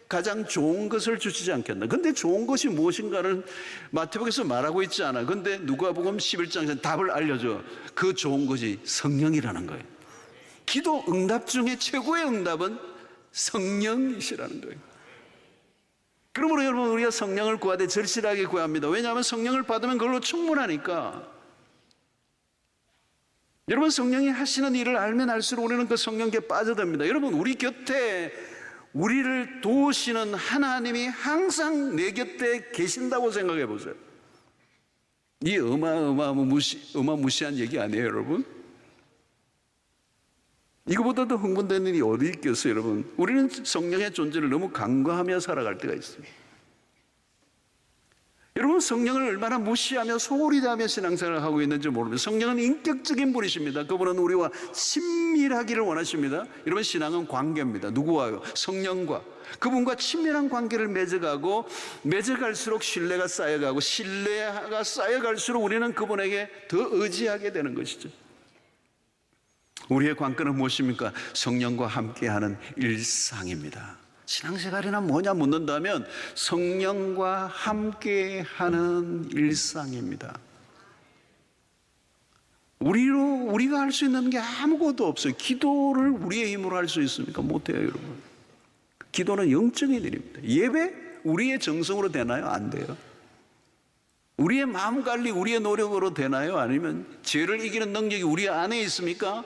가장 좋은 것을 주시지 않겠나. 근데 좋은 것이 무엇인가를 마태복음에서 말하고 있지 않아. 근데 누가복음 11장에서 답을 알려줘. 그 좋은 것이 성령이라는 거예요. 기도 응답 중에 최고의 응답은 성령이시라는 거예요. 그러므로 여러분, 우리가 성령을 구하되 절실하게 구해야 합니다. 왜냐하면 성령을 받으면 그걸로 충분하니까. 여러분, 성령이 하시는 일을 알면 알수록 우리는 그 성령께 빠져듭니다. 여러분, 우리 곁에 우리를 도우시는 하나님이 항상 내 곁에 계신다고 생각해 보세요. 이 어마무시한 얘기 아니에요, 여러분? 이거보다 더 흥분되는 일이 어디 있겠어요, 여러분? 우리는 성령의 존재를 너무 간과하며 살아갈 때가 있습니다. 여러분, 성령을 얼마나 무시하며 소홀히 대하며 신앙생활을 하고 있는지 모릅니다. 성령은 인격적인 분이십니다. 그분은 우리와 친밀하기를 원하십니다. 여러분, 신앙은 관계입니다. 누구와요? 성령과. 그분과 친밀한 관계를 맺어가고, 맺어갈수록 신뢰가 쌓여가고, 신뢰가 쌓여갈수록 우리는 그분에게 더 의지하게 되는 것이죠. 우리의 관건은 무엇입니까? 성령과 함께하는 일상입니다. 신앙생활이나 뭐냐 묻는다면 성령과 함께하는 일상입니다. 우리가 할 수 있는 게 아무것도 없어요. 기도를 우리의 힘으로 할 수 있습니까? 못해요, 여러분. 기도는 영적인 일입니다. 예배? 우리의 정성으로 되나요? 안 돼요. 우리의 마음 관리, 우리의 노력으로 되나요? 아니면 죄를 이기는 능력이 우리 안에 있습니까?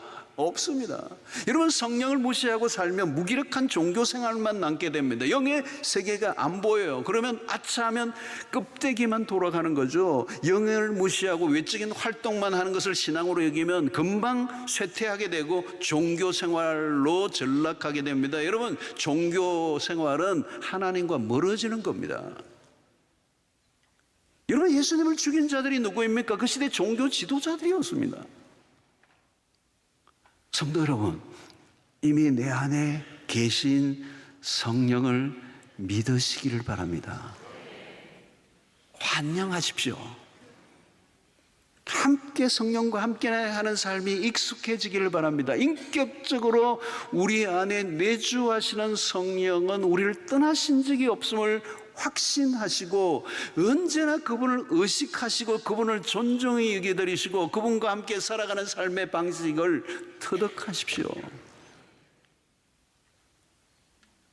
없습니다. 여러분, 성령을 무시하고 살면 무기력한 종교 생활만 남게 됩니다. 영의 세계가 안 보여요. 그러면 아차하면 껍데기만 돌아가는 거죠. 영을 무시하고 외적인 활동만 하는 것을 신앙으로 여기면 금방 쇠퇴하게 되고 종교 생활로 전락하게 됩니다. 여러분, 종교 생활은 하나님과 멀어지는 겁니다. 여러분, 예수님을 죽인 자들이 누구입니까? 그 시대 종교 지도자들이었습니다. 성도 여러분, 이미 내 안에 계신 성령을 믿으시기를 바랍니다. 환영하십시오. 함께 성령과 함께 하는 삶이 익숙해지기를 바랍니다. 인격적으로 우리 안에 내주하시는 성령은 우리를 떠나신 적이 없음을 확신하시고 언제나 그분을 의식하시고 그분을 존중히 여겨드리시고 그분과 함께 살아가는 삶의 방식을 터득하십시오.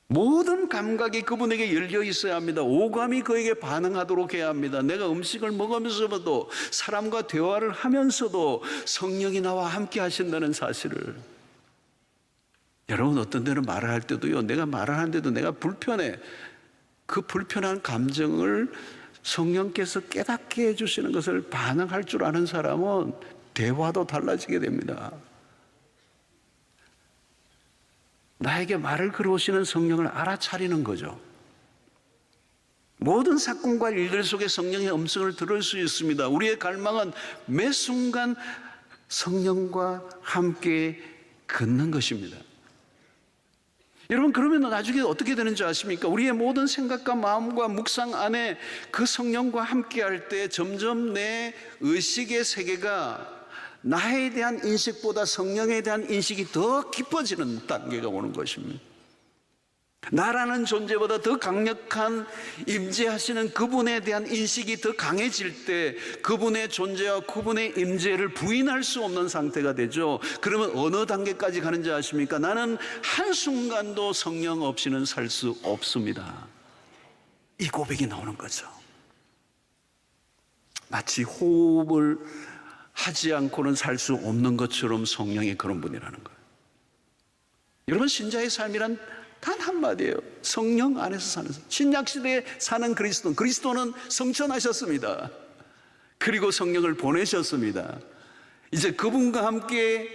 모든 감각이 그분에게 열려 있어야 합니다. 오감이 그에게 반응하도록 해야 합니다. 내가 음식을 먹으면서도 사람과 대화를 하면서도 성령이 나와 함께 하신다는 사실을. 여러분, 어떤 때는 말을 할 때도요, 내가 말을 하는데도 내가 불편해. 그 불편한 감정을 성령께서 깨닫게 해주시는 것을 반응할 줄 아는 사람은 대화도 달라지게 됩니다. 나에게 말을 걸어오시는 성령을 알아차리는 거죠. 모든 사건과 일들 속에 성령의 음성을 들을 수 있습니다. 우리의 갈망은 매 순간 성령과 함께 걷는 것입니다. 여러분, 그러면 나중에 어떻게 되는지 아십니까? 우리의 모든 생각과 마음과 묵상 안에 그 성령과 함께 할 때 점점 내 의식의 세계가 나에 대한 인식보다 성령에 대한 인식이 더 깊어지는 단계가 오는 것입니다. 나라는 존재보다 더 강력한 임재하시는 그분에 대한 인식이 더 강해질 때 그분의 존재와 그분의 임재를 부인할 수 없는 상태가 되죠. 그러면 어느 단계까지 가는지 아십니까? 나는 한순간도 성령 없이는 살 수 없습니다. 이 고백이 나오는 거죠. 마치 호흡을 하지 않고는 살 수 없는 것처럼 성령이 그런 분이라는 거예요. 여러분, 신자의 삶이란 단 한마디예요. 성령 안에서 사는 삶. 신약시대에 사는 그리스도는 성천하셨습니다. 그리고 성령을 보내셨습니다. 이제 그분과 함께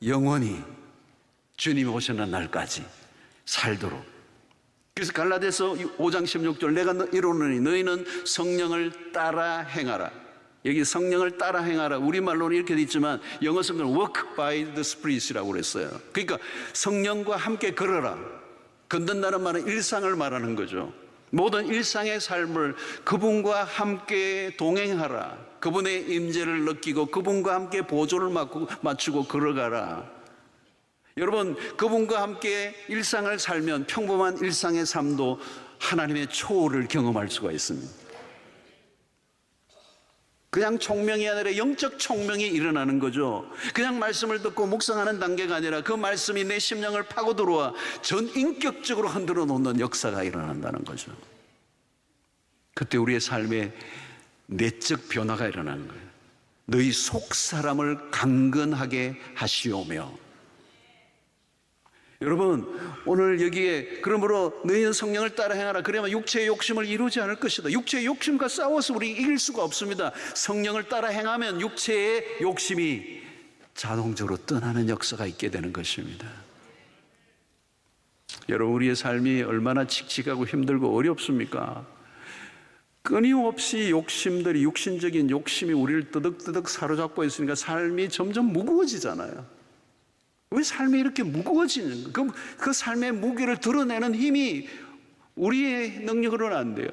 영원히 주님이 오시는 날까지 살도록. 그래서 갈라디아서 5장 16절, 내가 이르노니 너희는 성령을 따라 행하라. 여기 성령을 따라 행하라, 우리말로는 이렇게 돼 있지만 영어 성경은 walk by the Spirit이라고 그랬어요. 그러니까 성령과 함께 걸어라. 걷는다는 말은 일상을 말하는 거죠. 모든 일상의 삶을 그분과 함께 동행하라. 그분의 임재를 느끼고 그분과 함께 보조를 맞추고 걸어가라. 여러분, 그분과 함께 일상을 살면 평범한 일상의 삶도 하나님의 초월을 경험할 수가 있습니다. 그냥 총명이 아니라 영적 총명이 일어나는 거죠. 그냥 말씀을 듣고 묵상하는 단계가 아니라 그 말씀이 내 심령을 파고 들어와 전인격적으로 흔들어 놓는 역사가 일어난다는 거죠. 그때 우리의 삶에 내적 변화가 일어나는 거예요. 너희 속사람을 강건하게 하시오며. 여러분, 오늘 여기에 그러므로 너희는 성령을 따라 행하라. 그러면 육체의 욕심을 이루지 않을 것이다. 육체의 욕심과 싸워서 우리 이길 수가 없습니다. 성령을 따라 행하면 육체의 욕심이 자동적으로 떠나는 역사가 있게 되는 것입니다. 여러분, 우리의 삶이 얼마나 칙칙하고 힘들고 어렵습니까? 끊임없이 욕심들이, 육신적인 욕심이 우리를 뜨득뜨득 사로잡고 있으니까 삶이 점점 무거워지잖아요. 왜 삶이 이렇게 무거워지는 거예요? 그 삶의 무게를 드러내는 힘이 우리의 능력으로는 안 돼요.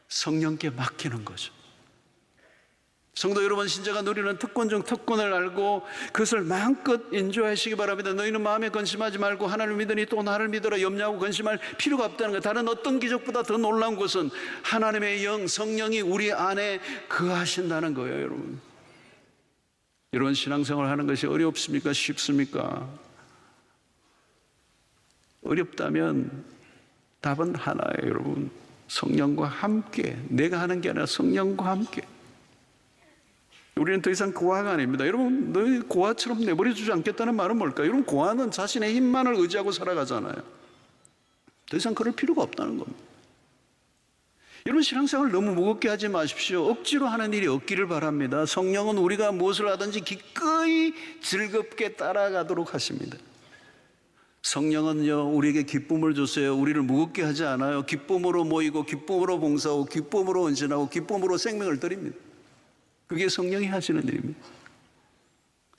성령께 맡기는 거죠. 성도 여러분, 신자가 누리는 특권 중 특권을 알고 그것을 마음껏 인조하시기 바랍니다. 너희는 마음에 근심하지 말고 하나님을 믿으니 또 나를 믿으라. 염려하고 근심할 필요가 없다는 것. 다른 어떤 기적보다 더 놀라운 것은 하나님의 영, 성령이 우리 안에 거하신다는 거예요, 여러분. 여러분, 신앙생활 하는 것이 어렵습니까? 쉽습니까? 어렵다면 답은 하나예요, 여러분. 성령과 함께, 내가 하는 게 아니라 성령과 함께. 우리는 더 이상 고아가 아닙니다. 여러분, 너희 고아처럼 내버려 두지 않겠다는 말은 뭘까요? 여러분, 고아는 자신의 힘만을 의지하고 살아가잖아요. 더 이상 그럴 필요가 없다는 겁니다. 여러분, 신앙생활을 너무 무겁게 하지 마십시오. 억지로 하는 일이 없기를 바랍니다. 성령은 우리가 무엇을 하든지 기꺼이 즐겁게 따라가도록 하십니다. 성령은요, 우리에게 기쁨을 주세요. 우리를 무겁게 하지 않아요. 기쁨으로 모이고 기쁨으로 봉사하고 기쁨으로 헌신하고 기쁨으로 생명을 드립니다. 그게 성령이 하시는 일입니다.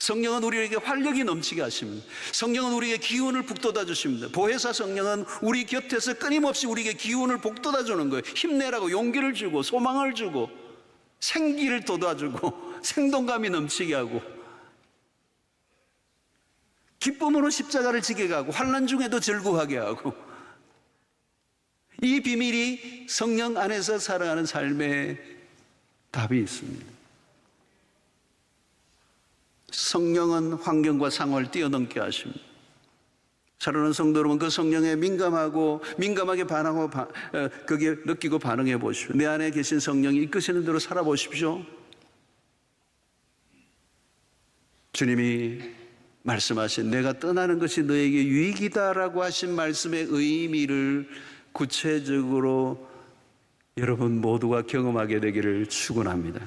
성령은 우리에게 활력이 넘치게 하십니다. 성령은 우리에게 기운을 북돋아 주십니다. 보혜사 성령은 우리 곁에서 끊임없이 우리에게 기운을 북돋아 주는 거예요. 힘내라고 용기를 주고 소망을 주고 생기를 돋아주고 생동감이 넘치게 하고 기쁨으로 십자가를 지게 가고 환난 중에도 즐거워하게 하고, 이 비밀이 성령 안에서 살아가는 삶의 답이 있습니다. 성령은 환경과 상황을 뛰어넘게 하십니다. 사랑하는 성도 여러분, 그 성령에 민감하게 반응하고 거기에 느끼고 반응해 보십시오. 내 안에 계신 성령이 이끄시는 대로 살아보십시오. 주님이 말씀하신 내가 떠나는 것이 너에게 유익이다라고 하신 말씀의 의미를 구체적으로 여러분 모두가 경험하게 되기를 축원합니다.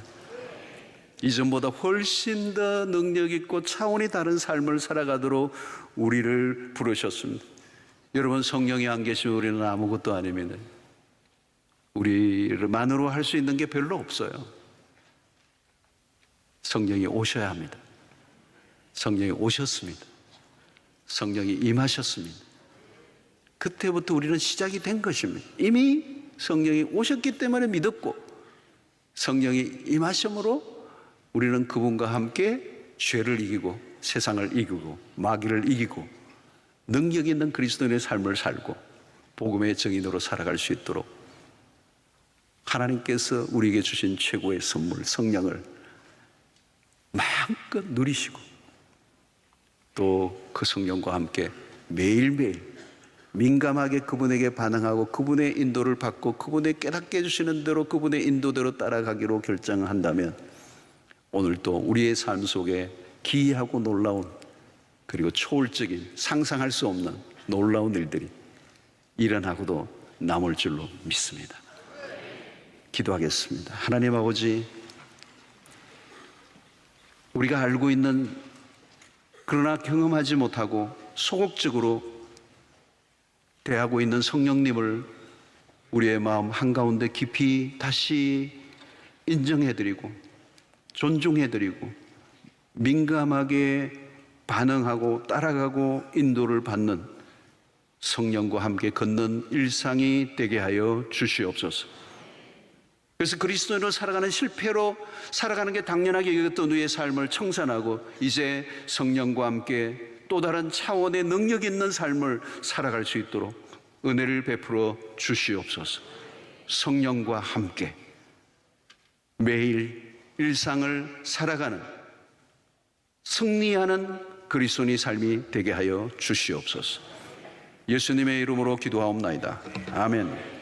이전보다 훨씬 더 능력 있고 차원이 다른 삶을 살아가도록 우리를 부르셨습니다. 여러분, 성령이 안 계시면 우리는 아무것도 아닙니다. 우리만으로 할 수 있는 게 별로 없어요. 성령이 오셔야 합니다. 성령이 오셨습니다. 성령이 임하셨습니다. 그때부터 우리는 시작이 된 것입니다. 이미 성령이 오셨기 때문에 믿었고, 성령이 임하심으로 우리는 그분과 함께 죄를 이기고 세상을 이기고 마귀를 이기고 능력 있는 그리스도인의 삶을 살고 복음의 증인으로 살아갈 수 있도록 하나님께서 우리에게 주신 최고의 선물 성령을 마음껏 누리시고, 또 그 성령과 함께 매일매일 민감하게 그분에게 반응하고 그분의 인도를 받고 그분의 깨닫게 해주시는 대로 그분의 인도대로 따라가기로 결정한다면 오늘도 우리의 삶 속에 기이하고 놀라운, 그리고 초월적인, 상상할 수 없는 놀라운 일들이 일어나고도 남을 줄로 믿습니다. 기도하겠습니다. 하나님 아버지, 우리가 알고 있는 그러나 경험하지 못하고 소극적으로 대하고 있는 성령님을 우리의 마음 한가운데 깊이 다시 인정해드리고 존중해드리고 민감하게 반응하고 따라가고 인도를 받는 성령과 함께 걷는 일상이 되게 하여 주시옵소서. 그래서 그리스도인으로 살아가는 실패로 살아가는 게 당연하게 여겼던 우리의 삶을 청산하고 이제 성령과 함께 또 다른 차원의 능력 있는 삶을 살아갈 수 있도록 은혜를 베풀어 주시옵소서. 성령과 함께 매일 일상을 살아가는 승리하는 그리스도인의 삶이 되게 하여 주시옵소서. 예수님의 이름으로 기도하옵나이다. 아멘.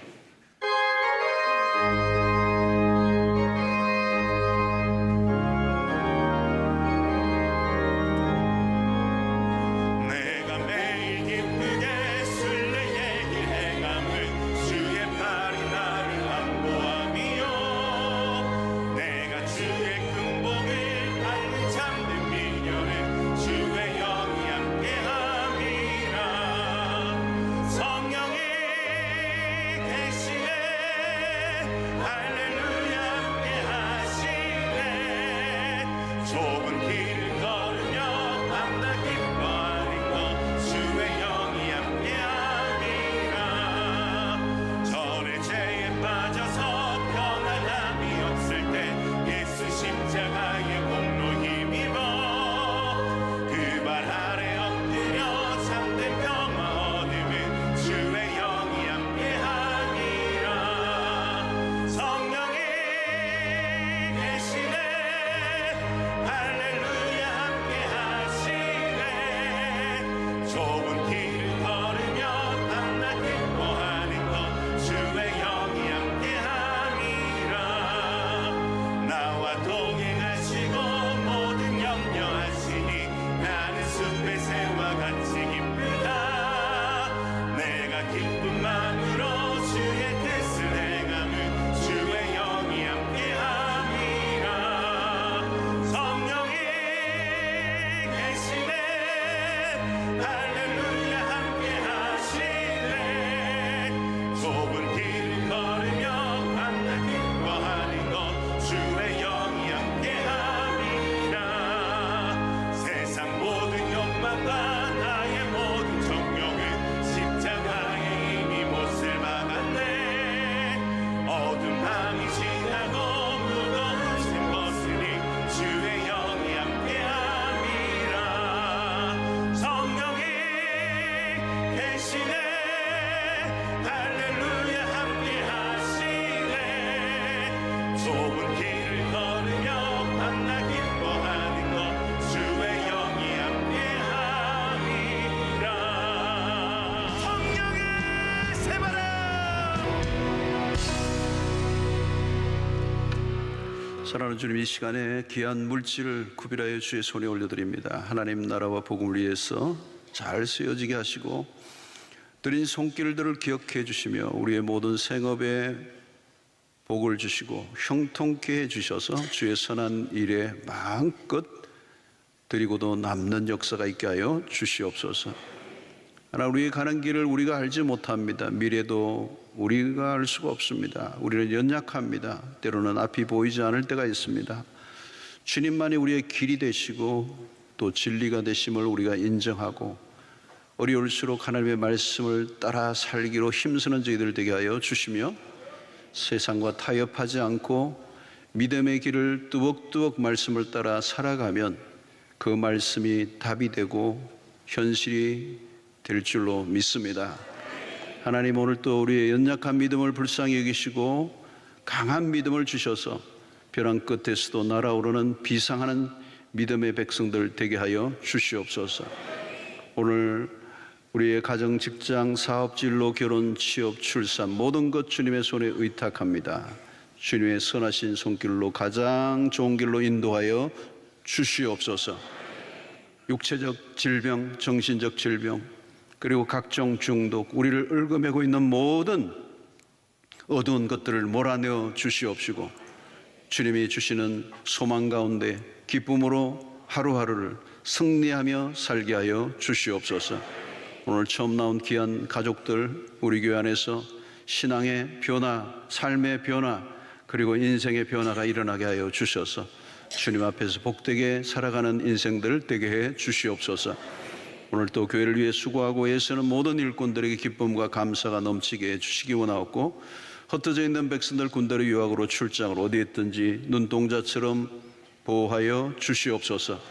사랑하는 주님, 이 시간에 귀한 물질을 구별하여 주의 손에 올려드립니다. 하나님 나라와 복음을 위해서 잘 쓰여지게 하시고 드린 손길들을 기억해 주시며 우리의 모든 생업에 복을 주시고 형통케 해주셔서 주의 선한 일에 마음껏 드리고도 남는 역사가 있게 하여 주시옵소서. 하나, 우리의 가는 길을 우리가 알지 못합니다. 미래도 우리가 알 수가 없습니다. 우리는 연약합니다. 때로는 앞이 보이지 않을 때가 있습니다. 주님만이 우리의 길이 되시고 또 진리가 되심을 우리가 인정하고 어려울수록 하나님의 말씀을 따라 살기로 힘쓰는 저희들 되게 하여 주시며 세상과 타협하지 않고 믿음의 길을 뚜벅뚜벅 말씀을 따라 살아가면 그 말씀이 답이 되고 현실이 될 줄로 믿습니다. 하나님, 오늘 또 우리의 연약한 믿음을 불쌍히 여기시고 강한 믿음을 주셔서 벼랑 끝에서도 날아오르는 비상하는 믿음의 백성들 되게 하여 주시옵소서. 오늘 우리의 가정, 직장, 사업, 진로, 결혼, 취업, 출산 모든 것 주님의 손에 의탁합니다. 주님의 선하신 손길로 가장 좋은 길로 인도하여 주시옵소서. 육체적 질병, 정신적 질병, 그리고 각종 중독, 우리를 얽어매고 있는 모든 어두운 것들을 몰아내어 주시옵시고 주님이 주시는 소망 가운데 기쁨으로 하루하루를 승리하며 살게 하여 주시옵소서. 오늘 처음 나온 귀한 가족들, 우리 교회 안에서 신앙의 변화, 삶의 변화, 그리고 인생의 변화가 일어나게 하여 주셔서 주님 앞에서 복되게 살아가는 인생들 되게 해 주시옵소서. 오늘 또 교회를 위해 수고하고 애쓰는 모든 일꾼들에게 기쁨과 감사가 넘치게 해주시기 원하옵고 흩어져 있는 백성들 군대로 유학으로 출장을 어디 있든지 눈동자처럼 보호하여 주시옵소서.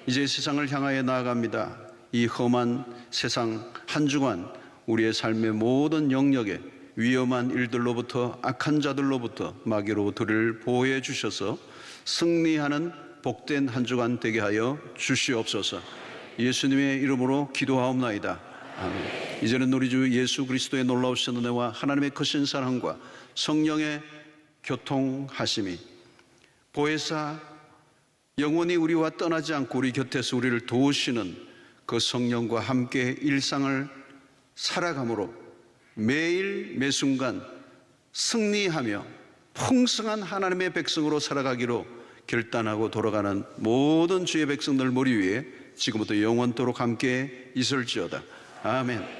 이제 세상을 향하여 나아갑니다. 이 험한 세상 한 주간 우리의 삶의 모든 영역에 위험한 일들로부터 악한 자들로부터 마귀로부터 우리를 보호해 주셔서 승리하는 복된 한 주간 되게 하여 주시옵소서. 예수님의 이름으로 기도하옵나이다. 아멘. 이제는 우리 주 예수 그리스도의 놀라우신 은혜와 하나님의 크신 사랑과 성령의 교통하심이 보혜사 영원히 우리와 떠나지 않고 우리 곁에서 우리를 도우시는 그 성령과 함께 일상을 살아감으로 매일 매순간 승리하며 풍성한 하나님의 백성으로 살아가기로 결단하고 돌아가는 모든 주의 백성들 머리 위에 지금부터 영원토록 함께 있을지어다. 아멘.